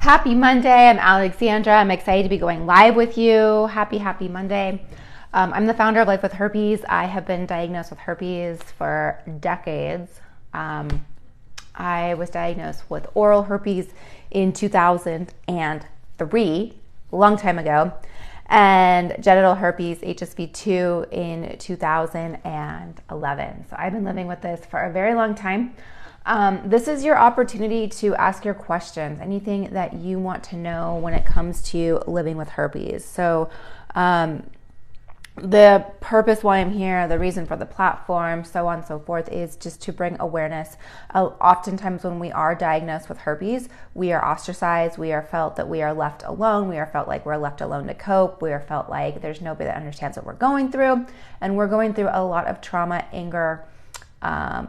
Happy Monday. I'm Alexandra. I'm excited to be going live with you. Happy Monday. I'm the founder of Life With Herpes. I have been diagnosed with herpes for decades. I was diagnosed with oral herpes in 2003, a long time ago, and genital herpes, Hsv1, in 2011. So I've been living with this for a very long time. This is your opportunity to ask your questions, anything that you want to know when it comes to living with herpes. So the purpose why I'm here, the reason for the platform, so on and so forth, is just to bring awareness. Oftentimes when we are diagnosed with herpes, we are ostracized, we are felt that we are left alone, we are felt like we're left alone to cope, we are felt like there's nobody that understands what we're going through, and we're going through a lot of trauma, anger,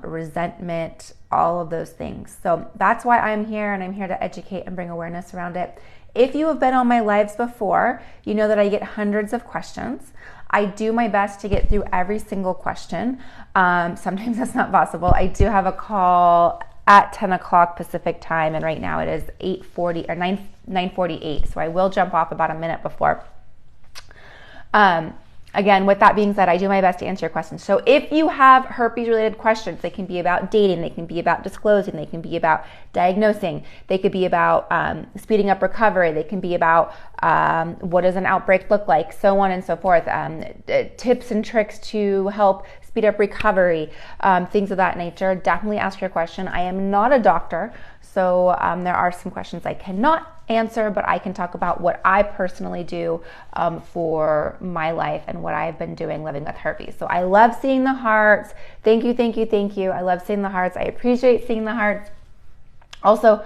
resentment, all of those things. So that's why I'm here, and I'm here to educate and bring awareness around it. If you have been on my lives before, you know that I get hundreds of questions. I do my best to get through every single question. Sometimes that's not possible. I do have a call at 10 o'clock Pacific time, and right now it is 8:40 or 9:48. So I will jump off about a minute before. Again, with that being said, I do my best to answer your questions. So if you have herpes-related questions, they can be about dating, they can be about disclosing, they can be about diagnosing, they could be about speeding up recovery, they can be about what does an outbreak look like, so on and so forth, tips and tricks to help speed up recovery, things of that nature. Definitely ask your question. I am not a doctor, so there are some questions I cannot answer, but I can talk about what I personally do for my life and what I've been doing living with herpes. So I love seeing the hearts. Thank you, thank you, thank you. I love seeing the hearts. I appreciate seeing the hearts. Also,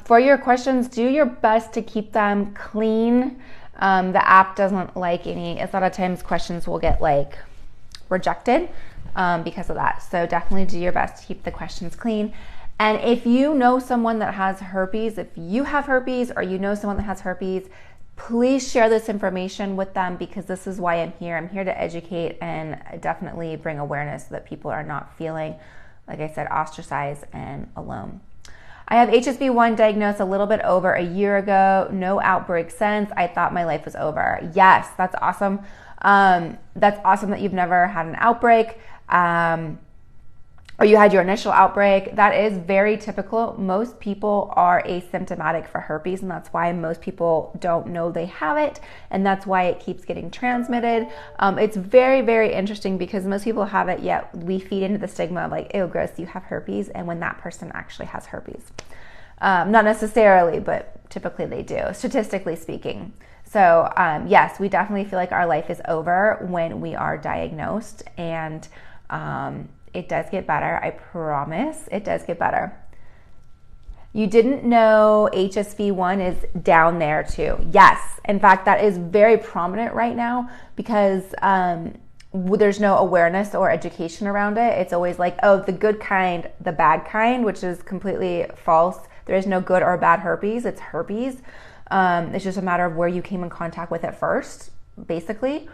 for your questions, do your best to keep them clean. The app doesn't like any, a lot of times questions will get like rejected because of that. So definitely do your best to keep the questions clean. And if you know someone that has herpes, if you have herpes or you know someone that has herpes, please share this information with them, because this is why I'm here. I'm here to educate and definitely bring awareness so that people are not feeling, like I said, ostracized and alone. I have Hsv1 diagnosed a little bit over a year ago. No outbreak since. I thought my life was over. Yes, that's awesome. That's awesome that you've never had an outbreak. Or you had your initial outbreak. That is very typical. Most people are asymptomatic for herpes, and that's why most people don't know they have it, and that's why it keeps getting transmitted. It's very, very interesting because most people have it, yet we feed into the stigma of like, ew, gross, you have herpes, and when that person actually has herpes. Not necessarily, but typically they do, statistically speaking. So yes, we definitely feel like our life is over when we are diagnosed, and it does get better. I promise it does get better. You didn't know Hsv1 is down there too. Yes. In fact, that is very prominent right now because there's no awareness or education around it. It's always like, oh, the good kind, the bad kind, which is completely false. There is no good or bad herpes. It's herpes. It's just a matter of where you came in contact with it first, basically.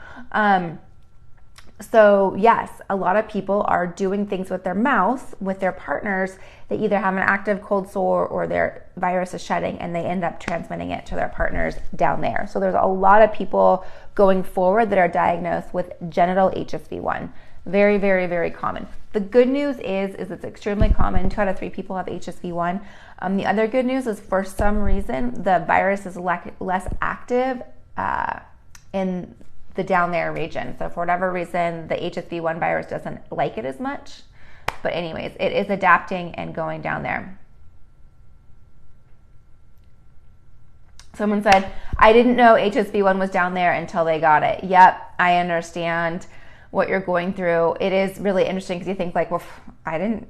So yes, a lot of people are doing things with their mouth, with their partners. They either have an active cold sore or their virus is shedding, and they end up transmitting it to their partners down there. So there's a lot of people going forward that are diagnosed with genital Hsv1. Very, very, very common. The good news is it's extremely common. 2 out of 3 people have Hsv1. The other good news is for some reason, the virus is less active in the down there region. So for whatever reason, the Hsv1 virus doesn't like it as much. But anyways, it is adapting and going down there. Someone said, I didn't know Hsv1 was down there until they got it. Yep, I understand what you're going through. It is really interesting because you think like, well, I didn't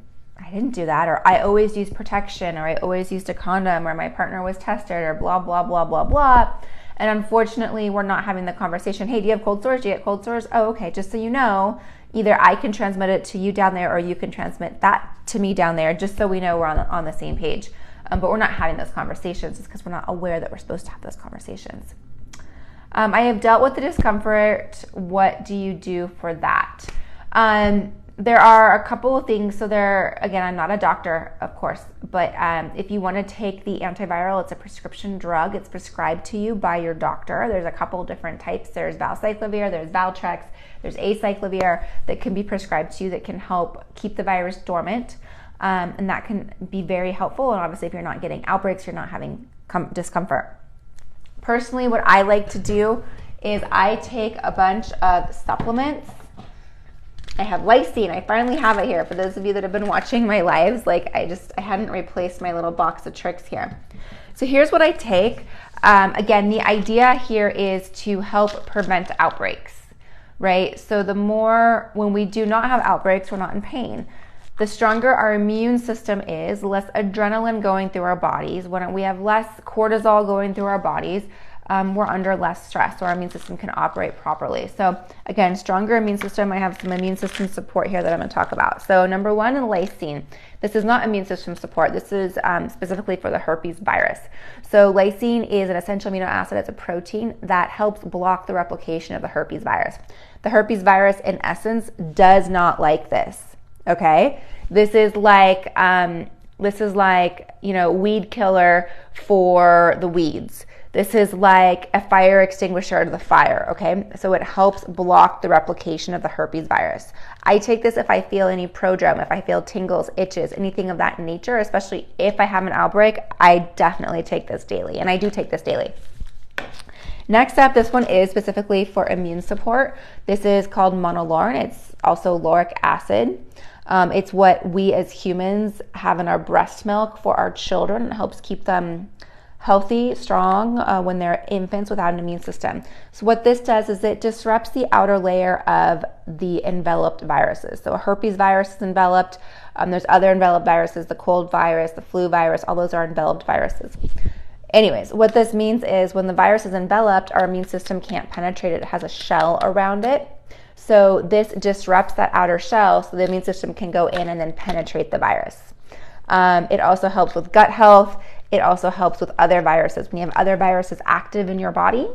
do that, or I always used protection, or I always used a condom, or my partner was tested, or blah, blah, blah, blah, blah. And unfortunately, we're not having the conversation. Hey, do you have cold sores? Do you get cold sores? Oh, okay. Just so you know, either I can transmit it to you down there, or you can transmit that to me down there, just so we know we're on the same page. But we're not having those conversations. It's because we're not aware that we're supposed to have those conversations. I have dealt with the discomfort. What do you do for that? there are a couple of things. So again, I'm not a doctor, of course, but if you want to take the antiviral, it's a prescription drug. It's prescribed to you by your doctor. There's a couple different types. There's valcyclovir, there's Valtrex, there's acyclovir that can be prescribed to you that can help keep the virus dormant. And that can be very helpful. And obviously, if you're not getting outbreaks, you're not having discomfort. Personally, what I like to do is I take a bunch of supplements. I have Lysine. I finally have it here. For those of you that have been watching my lives, like I hadn't replaced my little box of tricks here. So here's what I take. Again, the idea here is to help prevent outbreaks, right? So when we do not have outbreaks, we're not in pain. The stronger our immune system is, less adrenaline going through our bodies. When we have less cortisol going through our bodies, we're under less stress, so our immune system can operate properly. So again, stronger immune system. I have some immune system support here that I'm going to talk about. So number one, lysine. This is not immune system support. This is specifically for the herpes virus. So lysine is an essential amino acid. It's a protein that helps block the replication of the herpes virus. The herpes virus, in essence, does not like this. Okay, this is like weed killer for the weeds. This is like a fire extinguisher to the fire, okay? So it helps block the replication of the herpes virus. I take this if I feel any prodrome, if I feel tingles, itches, anything of that nature, especially if I have an outbreak. I definitely take this daily, and I do take this daily. Next up, this one is specifically for immune support. This is called Monolaurin. It's also lauric acid. It's what we as humans have in our breast milk for our children. It helps keep them healthy, strong when they're infants without an immune system. So what this does is it disrupts the outer layer of the enveloped viruses. So a herpes virus is enveloped. There's other enveloped viruses, the cold virus, the flu virus, all those are enveloped viruses. Anyways, what this means is when the virus is enveloped, our immune system can't penetrate it. It has a shell around it. So this disrupts that outer shell so the immune system can go in and then penetrate the virus. It also helps with gut health. It also helps with other viruses. When you have other viruses active in your body,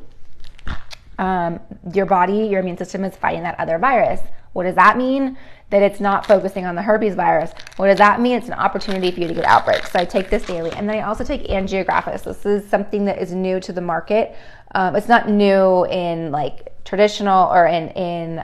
your immune system is fighting that other virus. What does that mean? That it's not focusing on the herpes virus. What does that mean? It's an opportunity for you to get outbreaks. So I take this daily. And then I also take Andrographis. This is something that is new to the market. It's not new in like traditional or in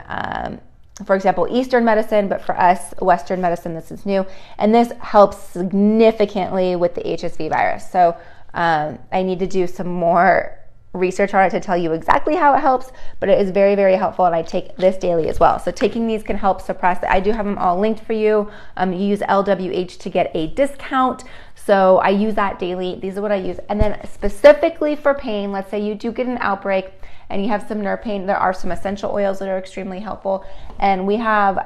for example, Eastern medicine, but for us, Western medicine, this is new. And this helps significantly with the Hsv virus. So I need to do some more research on it to tell you exactly how it helps, but it is very, very helpful, and I take this daily as well. So taking these can help suppress it. I do have them all linked for you. You use LWH to get a discount. So I use that daily. These are what I use. And then specifically for pain, let's say you do get an outbreak and you have some nerve pain, there are some essential oils that are extremely helpful. And we have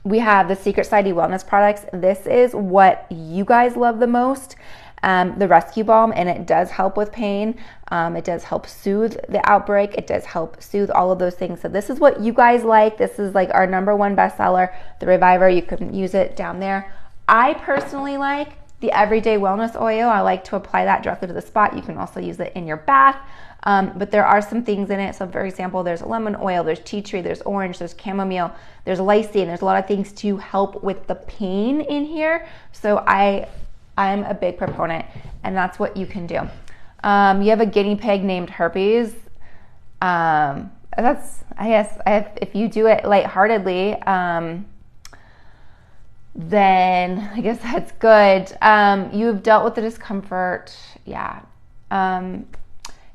the Secret Society Wellness products. This is what you guys love the most. The Rescue Balm, and it does help with pain. It does help soothe the outbreak. It does help soothe all of those things. So this is what you guys like. This is like our #1 bestseller, the Reviver. You can use it down there. I personally like the Everyday Wellness Oil. I like to apply that directly to the spot. You can also use it in your bath. But there are some things in it. So for example, there's lemon oil, there's tea tree, there's orange, there's chamomile, there's lysine. There's a lot of things to help with the pain in here. So I'm a big proponent, and that's what you can do. You have a guinea pig named Herpes. If you do it lightheartedly, then I guess that's good. You've dealt with the discomfort. Yeah.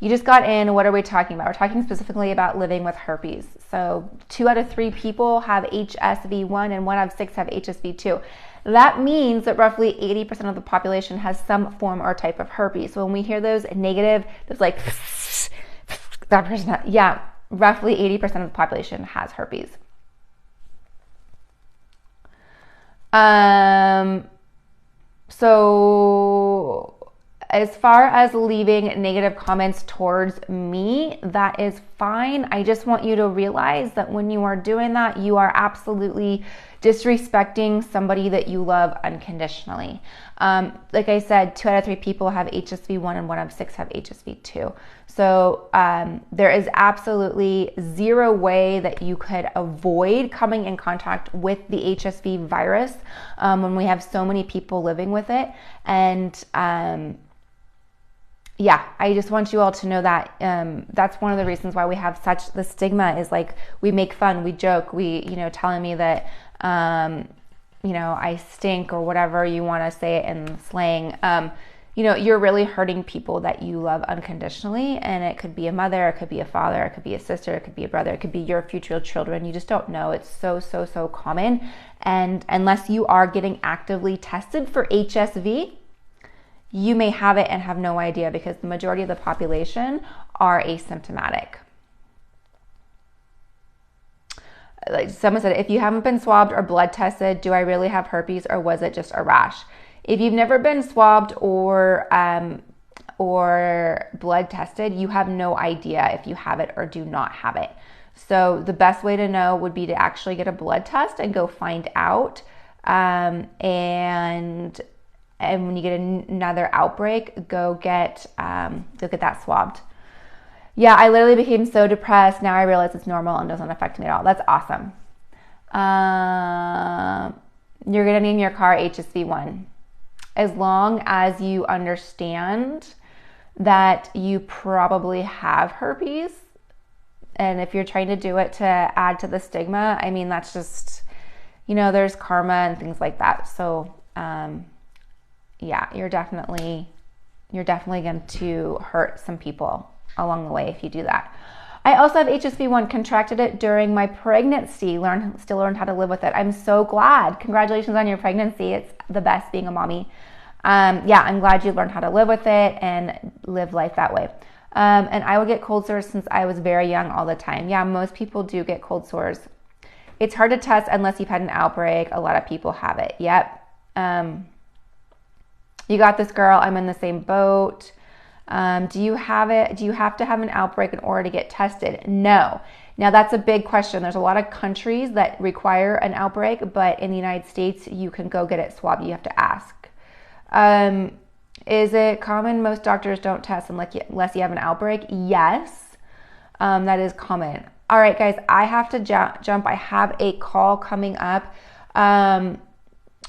You just got in. What are we talking about? We're talking specifically about living with herpes. So 2 out of 3 people have Hsv1 and 1 out of 6 have Hsv2. That means that roughly 80% of the population has some form or type of herpes. So when we hear those negative, there's like, that person, roughly 80% of the population has herpes. So as far as leaving negative comments towards me, that is fine. I just want you to realize that when you are doing that, you are absolutely disrespecting somebody that you love unconditionally. Like I said, 2 out of 3 people have HSV1 and 1 out of 6 have HSV2. So there is absolutely zero way that you could avoid coming in contact with the HSV virus when we have so many people living with it. And yeah, I just want you all to know that that's one of the reasons why we have such the stigma is like we make fun, we joke, we, telling me that, I stink or whatever you want to say it in slang. You're really hurting people that you love unconditionally, and it could be a mother, it could be a father, it could be a sister, it could be a brother, it could be your future children. You just don't know. It's so common. And unless you are getting actively tested for HSV, you may have it and have no idea, because the majority of the population are asymptomatic. Like someone said, if you haven't been swabbed or blood tested, do I really have herpes or was it just a rash? If you've never been swabbed or blood tested, you have no idea if you have it or do not have it. So the best way to know would be to actually get a blood test and go find out. And when you get another outbreak, go get that swabbed. Yeah, I literally became so depressed. Now I realize it's normal and doesn't affect me at all. That's awesome. You're gonna name your car HSV1. As long as you understand that you probably have herpes, and if you're trying to do it to add to the stigma, I mean, that's just, there's karma and things like that. So, yeah, you're definitely going to hurt some people along the way if you do that. I also have HSV1, contracted it during my pregnancy, still learned how to live with it. I'm so glad. Congratulations on your pregnancy. It's the best being a mommy. Yeah, I'm glad you learned how to live with it and live life that way. And I would get cold sores since I was very young all the time. Yeah, most people do get cold sores. It's hard to test unless you've had an outbreak. A lot of people have it. Yep. You got this, girl. I'm in the same boat. Do you have it? Do you have to have an outbreak in order to get tested? No. Now that's a big question. There's a lot of countries that require an outbreak, but in the United States, you can go get it swabbed. You have to ask. Is it common most doctors don't test unless you have an outbreak? Yes, that is common. All right, guys, I have to jump. I have a call coming up.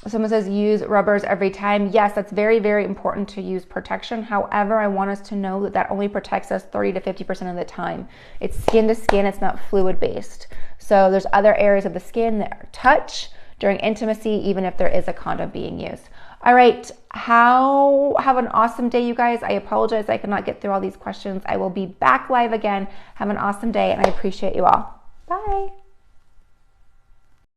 Someone says use rubbers every time. Yes, that's very, very important to use protection. However, I want us to know that only protects us 30 to 50% of the time. It's skin to skin. It's not fluid based. So there's other areas of the skin that touch during intimacy, even if there is a condom being used. All right, have an awesome day, you guys. I apologize I could not get through all these questions. I will be back live again. Have an awesome day, and I appreciate you all. Bye.